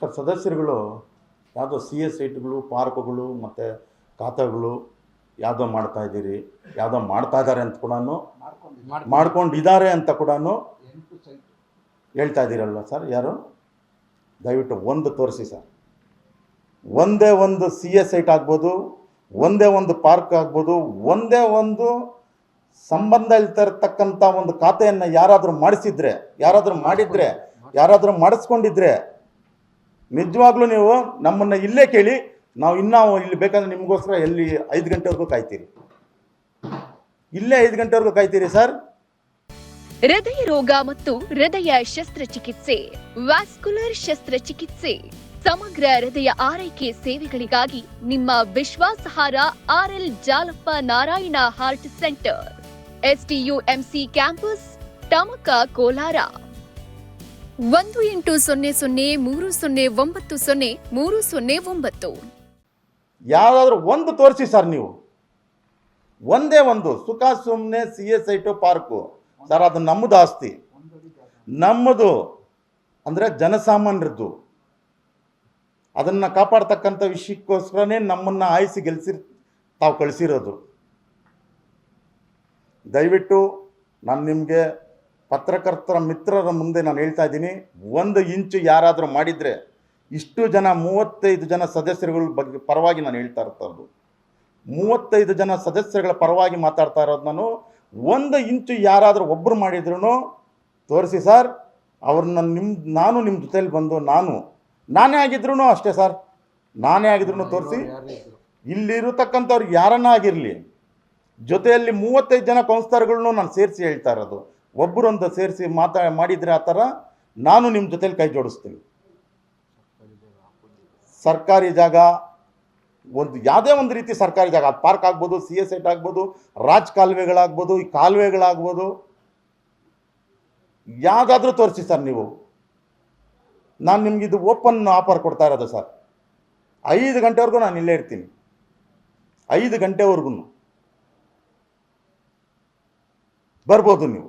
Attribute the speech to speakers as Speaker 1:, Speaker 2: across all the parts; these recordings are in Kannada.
Speaker 1: ಸರ್ ಸದಸ್ಯರುಗಳು ಯಾವುದೋ ಸಿ ಎಸ್ ಐಟ್ಗಳು ಪಾರ್ಕ್ಗಳು ಮತ್ತು ಖಾತೆಗಳು ಯಾವುದೋ ಮಾಡ್ತಾಯಿದ್ದೀರಿ, ಯಾವುದೋ ಮಾಡ್ತಾ ಇದ್ದಾರೆ ಅಂತ ಕೂಡ ಮಾಡ್ಕೊಂಡಿದ್ದಾರೆ ಅಂತ ಕೂಡ ಹೇಳ್ತಾ ಇದ್ದೀರಲ್ವ ಸರ್. ಯಾರು ದಯವಿಟ್ಟು ಒಂದು ತೋರಿಸಿ ಸರ್. ಒಂದೇ ಒಂದು ಸಿ ಎಸ್ ಐಟ್ ಆಗ್ಬೋದು, ಒಂದೇ ಒಂದು ಪಾರ್ಕ್ ಆಗ್ಬೋದು, ಒಂದೇ ಒಂದು ಸಂಬಂಧ ಇರ್ತಕ್ಕಂಥ ಒಂದು ಖಾತೆಯನ್ನು ಯಾರಾದರೂ ಮಾಡಿಸಿದ್ರೆ, ಯಾರಾದರೂ ಮಾಡಿದರೆ, ಯಾರಾದರೂ ಮಾಡಿಸ್ಕೊಂಡಿದ್ರೆ ನಿಜವಾಗ್ಲೂ ನೀವು ನಮ್ಮನ್ನು ಇಲ್ಲೇ ಕೇಳಿ, ನಾವು ಇನ್ನೂ ಇಲ್ಲಿ ಬೇಕಾದ್ರೆ ನಿಮಗೋಸ್ಕರ ಎಲ್ಲಿ 5 ಗಂಟೆವರೆಗೂ ಕಾಯ್ತೀರಿ, ಇಲ್ಲೇ 5 ಗಂಟೆವರೆಗೂ ಕಾಯ್ತೀರಿ ಸರ್.
Speaker 2: ಹೃದಯ ರೋಗ ಮತ್ತು ಹೃದಯ ಶಸ್ತ್ರಚಿಕಿತ್ಸೆ, ವ್ಯಾಸ್ಕುಲರ್ ಶಸ್ತ್ರಚಿಕಿತ್ಸೆ, ಸಮಗ್ರ ಹೃದಯ ಆರೈಕೆ ಸೇವೆಗಳಿಗಾಗಿ ನಿಮ್ಮ ವಿಶ್ವಾಸಾರ್ಹ RL Jalappa Narayana heart centre, STUMC ಕ್ಯಾಂಪಸ್, ಟಮಕ, ಕೋಲಾರ. 180030090309.
Speaker 1: ಯಾರಾದರೂ ಒಂದು ತೋರಿಸಿ ಸರ್. ನೀವು ಒಂದೇ ಒಂದು ಸುಖ ಸುಮ್ಮನೆ ಸಿ ಎಸ್ ಐಟು ಪಾರ್ಕು ಸರ್, ಅದು ನಮ್ಮದು ಆಸ್ತಿ, ನಮ್ಮದು ಅಂದರೆ ಜನಸಾಮಾನ್ಯರದ್ದು. ಅದನ್ನು ಕಾಪಾಡ್ತಕ್ಕಂಥ ವಿಷಯಕ್ಕೋಸ್ಕರನೇ ನಮ್ಮನ್ನು ಆಯಿಸಿ ಗೆಲ್ಲಿಸಿ ತಾವು ಕಳಿಸಿರೋದು. ದಯವಿಟ್ಟು ನಾನು ನಿಮಗೆ ಪತ್ರಕರ್ತರ ಮಿತ್ರರ ಮುಂದೆ ನಾನು ಹೇಳ್ತಾ ಇದ್ದೀನಿ, 1 ಇಂಚು ಯಾರಾದರೂ ಮಾಡಿದರೆ, ಇಷ್ಟು ಜನ 35 ಜನ ಸದಸ್ಯರುಗಳ ಬಗ್ಗೆ ಪರವಾಗಿ ನಾನು ಹೇಳ್ತಾ ಇರ್ತಾರದು, 35 ಜನ ಸದಸ್ಯರುಗಳ ಪರವಾಗಿ ಮಾತಾಡ್ತಾ ಇರೋದು ನಾನು. 1 ಇಂಚು ಯಾರಾದರೂ ಒಬ್ಬರು ಮಾಡಿದ್ರು ತೋರಿಸಿ ಸರ್. ಅವ್ರನ್ನ ನಾನು ನಿಮ್ಮ ಜೊತೆಲಿ ಬಂದು ನಾನೇ ಆಗಿದ್ರು ಅಷ್ಟೇ ಸರ್, ನಾನೇ ಆಗಿದ್ರು ತೋರಿಸಿ. ಇಲ್ಲಿರತಕ್ಕಂಥವ್ರು ಯಾರನ್ನ ಆಗಿರಲಿ, ಜೊತೆಯಲ್ಲಿ 35 ಜನ ಕೌನ್ಸಿಲರ್ಗಳನ್ನು ನಾನು ಸೇರಿಸಿ ಹೇಳ್ತಾ ಇರೋದು. ಒಬ್ಬರೊಂದು ಸೇರಿಸಿ ಮಾಡಿದರೆ ಆ ಥರ ನಾನು ನಿಮ್ಮ ಜೊತೆಲಿ ಕೈ ಜೋಡಿಸ್ತೀನಿ. ಸರ್ಕಾರಿ ಜಾಗ ಒಂದು ಯಾವುದೇ ಒಂದು ರೀತಿ ಸರ್ಕಾರಿ ಜಾಗ, ಅದು ಪಾರ್ಕ್ ಆಗ್ಬೋದು, ಸಿ ಎಸ್ ಐಟ್ ಆಗ್ಬೋದು, ರಾಜ್ ಕಾಲುವೆಗಳಾಗ್ಬೋದು, ಈ ಕಾಲುವೆಗಳಾಗ್ಬೋದು, ಯಾವುದಾದ್ರೂ ತೋರಿಸಿ ಸರ್. ನೀವು ನಾನು ನಿಮ್ಗೆ ಇದು ಓಪನ್ ಆಫರ್ ಕೊಡ್ತಾ ಇರೋದು ಸರ್. 5 ಗಂಟೆವರೆಗೂ ನಾನು ಇಲ್ಲೇ ಇರ್ತೀನಿ, 5 ಗಂಟೆವರೆಗೂ ಬರ್ಬೋದು. ನೀವು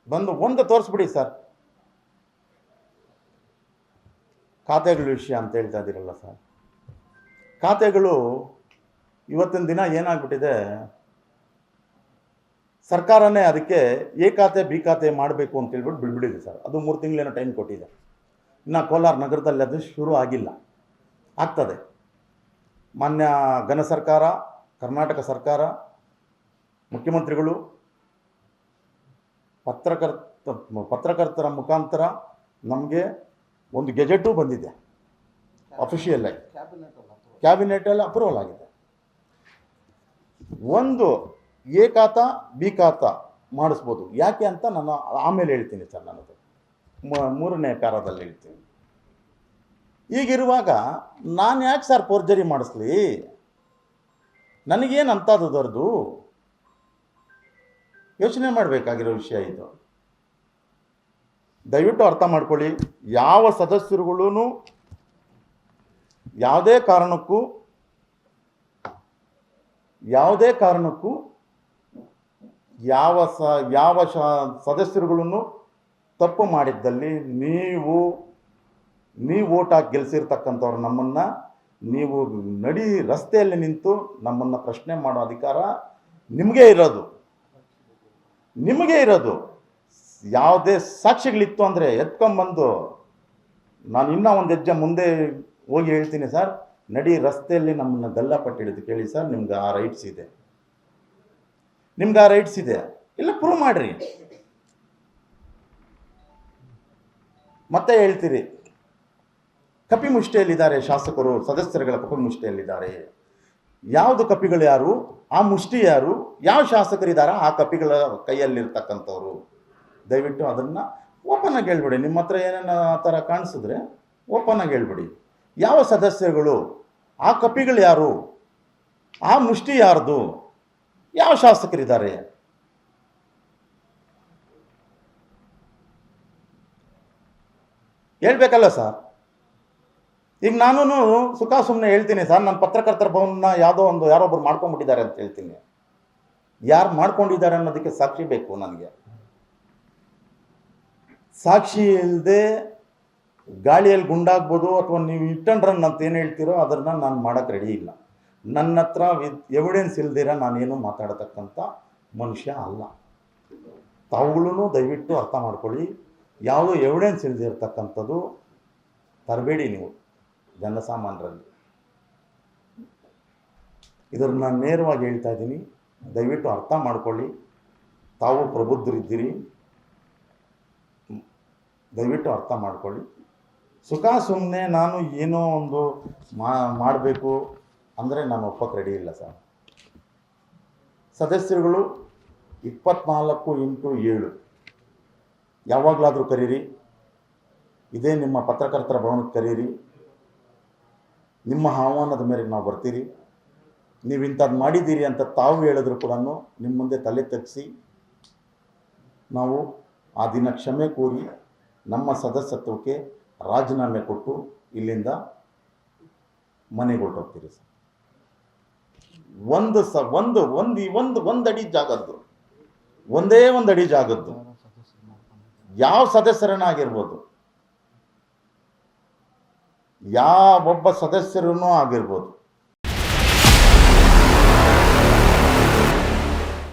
Speaker 1: ಬಂದು ಒಂದು ತೋರಿಸ್ಬಿಡಿ ಸರ್. ಖಾತೆಗಳ ವಿಷಯ ಅಂತ ಹೇಳ್ತಾ ಇದ್ದೀರಲ್ಲ ಸರ್, ಖಾತೆಗಳು ಇವತ್ತಿನ ದಿನ ಏನಾಗ್ಬಿಟ್ಟಿದೆ, ಸರ್ಕಾರನೇ ಅದಕ್ಕೆ ಎ ಖಾತೆ ಬಿ ಖಾತೆ ಮಾಡಬೇಕು ಅಂತ ಹೇಳ್ಬಿಟ್ಟು ಬಿಡ್ಬಿಟ್ಟಿದೆ ಸರ್. ಅದು 3 ತಿಂಗಳೇನೋ ಟೈಮ್ ಕೊಟ್ಟಿದೆ. ಇನ್ನು ಕೋಲಾರ ನಗರದಲ್ಲಿ ಅದು ಶುರು ಆಗಿಲ್ಲ, ಆಗ್ತದೆ. ಮಾನ್ಯ ಘನ ಸರ್ಕಾರ, ಕರ್ನಾಟಕ ಸರ್ಕಾರ, ಮುಖ್ಯಮಂತ್ರಿಗಳು ಪತ್ರಕರ್ತರ ಮುಖಾಂತರ ನಮಗೆ ಒಂದು ಗೆಜೆಟು ಬಂದಿದೆ, ಅಫಿಷಿಯಲ್ ಆಗಿ ಕ್ಯಾಬಿನೆಟಲ್ಲಿ ಅಪ್ರೂವಲ್ ಆಗಿದೆ. ಒಂದು ಎ ಖಾತಾ ಬಿ ಖಾತಾ ಮಾಡಿಸ್ಬೋದು. ಯಾಕೆ ಅಂತ ನಾನು ಆಮೇಲೆ ಹೇಳ್ತೀನಿ ಸರ್, ನನ್ನದು 3ನೇ ಪ್ಯಾರಾದಲ್ಲಿ ಹೇಳ್ತೀನಿ. ಈಗಿರುವಾಗ ನಾನು ಯಾಕೆ ಸರ್ ಫೋರ್ಜರಿ ಮಾಡಿಸ್ಲಿ, ನನಗೇನು ಅಂಥದ್ದು ದೊಡ್ಡದು? ಯೋಚನೆ ಮಾಡಬೇಕಾಗಿರೋ ವಿಷಯ ಇದು. ದಯವಿಟ್ಟು ಅರ್ಥ ಮಾಡ್ಕೊಳ್ಳಿ. ಯಾವ ಸದಸ್ಯರುಗಳೂ ಯಾವುದೇ ಕಾರಣಕ್ಕೂ ಯಾವ ಸದಸ್ಯರುಗಳನ್ನು ತಪ್ಪು ಮಾಡಿದ್ದಲ್ಲಿ ನೀವು ಓಟ್ ಹಾಕಿ ಗೆಲ್ಲಿಸಿರ್ತಕ್ಕಂಥವ್ರು ನಮ್ಮನ್ನು ನೀವು ನಡಿ ರಸ್ತೆಯಲ್ಲಿ ನಿಂತು ನಮ್ಮನ್ನು ಪ್ರಶ್ನೆ ಮಾಡೋ ಅಧಿಕಾರ ನಿಮಗೇ ಇರೋದು. ಯಾವುದೇ ಸಾಕ್ಷಿಗಳಿತ್ತು ಅಂದರೆ ಎತ್ಕೊಂಬಂದು ನಾನು ಇನ್ನೂ ಒಂದು ಹೆಜ್ಜೆ ಮುಂದೆ ಹೋಗಿ ಹೇಳ್ತೀನಿ ಸರ್, ನಡಿ ರಸ್ತೆಯಲ್ಲಿ ನಮ್ಮನ್ನು ಗಲ್ಲಾಪಟ್ಟಿಡಿದು ಕೇಳಿ ಸರ್, ನಿಮ್ಗೆ ಆ ರೈಟ್ಸ್ ಇದೆ, ಇಲ್ಲ ಪ್ರೂವ್ ಮಾಡಿರಿ. ಮತ್ತೆ ಹೇಳ್ತೀರಿ ಕಪಿಮುಷ್ಟಿಯಲ್ಲಿದ್ದಾರೆ ಶಾಸಕರು, ಸದಸ್ಯರುಗಳ ಕಪಿಮುಷ್ಟಿಯಲ್ಲಿದ್ದಾರೆ. ಯಾವುದು ಕಪಿಗಳು ಯಾರು, ಆ ಮುಷ್ಟಿ ಯಾರು, ಯಾವ ಶಾಸಕರಿದ್ದಾರೆ ಆ ಕಪಿಗಳ ಕೈಯಲ್ಲಿರ್ತಕ್ಕಂಥವ್ರು. ದಯವಿಟ್ಟು ಅದನ್ನು ಓಪನ್ ಆಗಿ ಹೇಳ್ಬಿಡಿ. ನಿಮ್ಮ ಹತ್ರ ಏನೇನು ಆ ಥರ ಕಾಣಿಸಿದ್ರೆ ಓಪನ್ ಆಗಿ ಹೇಳ್ಬಿಡಿ. ಯಾವ ಸದಸ್ಯರುಗಳು, ಆ ಕಪಿಗಳು ಯಾರು, ಆ ಮುಷ್ಟಿ ಯಾರ್ದು, ಯಾವ ಶಾಸಕರಿದ್ದಾರೆ. ಹೇಳ್ಬೇಕಲ್ಲ ಸರ್. ಈಗ ನಾನು ಸುಖ ಸುಮ್ಮನೆ ಹೇಳ್ತೀನಿ ಸರ್, ನನ್ನ ಪತ್ರಕರ್ತರ ಭವನ ಯಾರೊಬ್ಬರು ಮಾಡ್ಕೊಂಡ್ಬಿಟ್ಟಿದ್ದಾರೆ ಅಂತ ಹೇಳ್ತೀನಿ. ಯಾರು ಮಾಡ್ಕೊಂಡಿದ್ದಾರೆ ಅನ್ನೋದಕ್ಕೆ ಸಾಕ್ಷಿ ಬೇಕು ನನಗೆ. ಸಾಕ್ಷಿ ಇಲ್ಲದೆ ಗಾಳಿಯಲ್ಲಿ ಗುಂಡಾಗ್ಬೋದು, ಅಥವಾ ನೀವು ಹಿಟ್ ಆ್ಯಂಡ್ ರನ್ ಅಂತ ಏನು ಹೇಳ್ತೀರೋ ಅದನ್ನು ನಾನು ಮಾಡೋಕ್ಕೆ ರೆಡಿ ಇಲ್ಲ. ನನ್ನ ಹತ್ರ ಎವಿಡೆನ್ಸ್ ಇಲ್ದಿರ ನಾನೇನು ಮಾತಾಡತಕ್ಕಂಥ ಮನುಷ್ಯ ಅಲ್ಲ. ತಾವುಗಳೂ ದಯವಿಟ್ಟು ಅರ್ಥ ಮಾಡ್ಕೊಳ್ಳಿ. ಯಾವುದೋ ಎವಿಡೆನ್ಸ್ ಇಲ್ದಿರ್ತಕ್ಕಂಥದ್ದು ತರಬೇಡಿ ನೀವು ಜನಸಾಮಾನ್ಯರಲ್ಲಿ. ಇದನ್ನು ನಾನು ನೇರವಾಗಿ ಹೇಳ್ತಾ ಇದ್ದೀನಿ, ದಯವಿಟ್ಟು ಅರ್ಥ ಮಾಡ್ಕೊಳ್ಳಿ. ತಾವು ಪ್ರಬುದ್ಧರಿದ್ದೀರಿ, ದಯವಿಟ್ಟು ಅರ್ಥ ಮಾಡ್ಕೊಳ್ಳಿ. ಸುಮ್ಮನೆ ನಾನು ಏನೋ ಒಂದು ಮಾಡಬೇಕು ಅಂದರೆ ನಾನು ಒಪ್ಪಕ್ಕೆ ರೆಡಿ ಇಲ್ಲ ಸರ್. ಸದಸ್ಯರುಗಳು 24x7 ಯಾವಾಗಲಾದರೂ ಕರೀರಿ, ಇದೇ ನಿಮ್ಮ ಪತ್ರಕರ್ತರ ಭವನಕ್ಕೆ ಕರೀರಿ, ನಿಮ್ಮ ಆಹ್ವಾನದ ಮೇರೆಗೆ ನಾವು ಬರ್ತೀರಿ. ನೀವು ಇಂಥದ್ದು ಮಾಡಿದ್ದೀರಿ ಅಂತ ತಾವು ಹೇಳಿದ್ರು ಕೂಡ ನಿಮ್ಮ ಮುಂದೆ ತಲೆ ತಗ್ಗಿಸಿ ನಾವು ಆ ದಿನ ಕ್ಷಮೆ ಕೋರಿ ನಮ್ಮ ಸದಸ್ಯತ್ವಕ್ಕೆ ರಾಜೀನಾಮೆ ಕೊಟ್ಟು ಇಲ್ಲಿಂದ ಮನೆಗೆ ಹೊರಟೋಗ್ತೀರಿ ಸರ್. ಒಂದು ಅಡಿ ಜಾಗದ್ದು, ಒಂದೇ ಒಂದು ಅಡಿ ಜಾಗದ್ದು ಯಾವ ಸದಸ್ಯರನ್ನಾಗಿರ್ಬೋದು, ಯಾವೊಬ್ಬ ಸದಸ್ಯರನ್ನೂ ಆಗಿರ್ಬೋದು,